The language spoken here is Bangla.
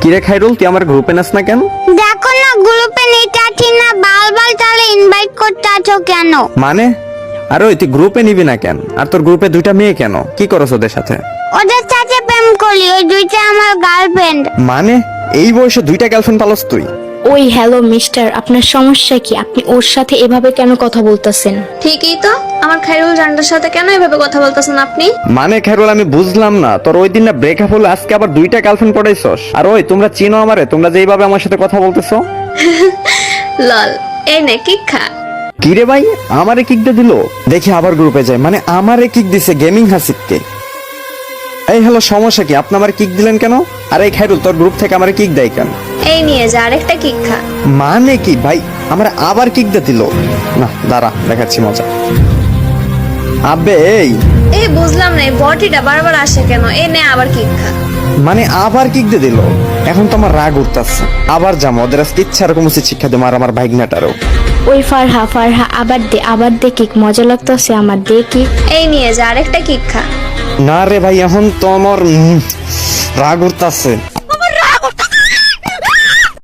কিরে খাইরুল, তুই আমার গ্রুপে নাস না কেন? দেখো না গ্রুপে নিতে আছি না, বারবার তাহলে ইনভাইট করতে আছো কেন? মানে আরে ওই তুই গ্রুপে নিবি না কেন? আর তোর গ্রুপে দুইটা মেয়ে কেন? কি করছ ওদের সাথে? ওদের সাথে প্রেম করি, ওই দুইটা আমার গার্লফ্রেন্ড। মানে এই বয়সে দুইটা গার্লফ্রেন্ড পালস তুই? ওই হ্যালো মিস্টার, আপনার সমস্যা কি? আপনি ওর সাথে এভাবে কেন কথা বলতেছেন? ঠিকই তো, আমার খাইরুল জানটার সাথে কেন এভাবে কথা বলতেছেন আপনি? মানে খাইরুল আমি বুঝলাম না, তোর ওই দিন না ব্রেকআপ হলো, আজকে আবার দুইটা গার্লফ্রেন্ড পড়াইছস? আর ওই তোমরা চিনো আমারে? তোমরা যে এইভাবে আমার সাথে কথা বলতেছো? লল, এই নে কিক খা। কি রে ভাই, আমারে কিক দিয়ে দিল? দেখি আবার গ্রুপে যায়, মানে আমারে কিক দিছে গেমিং হাসিবকে। এই হ্যালো, সমস্যা কি? আপনি আমার কিক দিলেন কেন? আর এই খাইরুল তোর গ্রুপ থেকে আমারে কিক দেয় কেন? এই নিয়ে যা আরেকটা কিক খা। মানে কি ভাই, আমরা আবার কিক দিয়ে দিল? না দাঁড়া, দেখাচ্ছি মজা। আবে এই বুঝলাম না, এই বটিটা বারবার আসে কেন? এই নে আবার কিক খা। মানে আবার কিক দিয়ে দিল। এখন তো আমার রাগ উঠতেছে, আবার যাবো ওদের আজকে ইচ্ছা এরকম উচিত শিক্ষা দেবো, আর আমার ভাইগনাটারও। ওই ফারহা ফারহা, আবার দে কিক, মজা লাগতেছে আমার, দে কিক। এই নিয়ে যা আরেকটা কিক খা। না রে ভাই, এখন তো আমার রাগ উঠতেছে।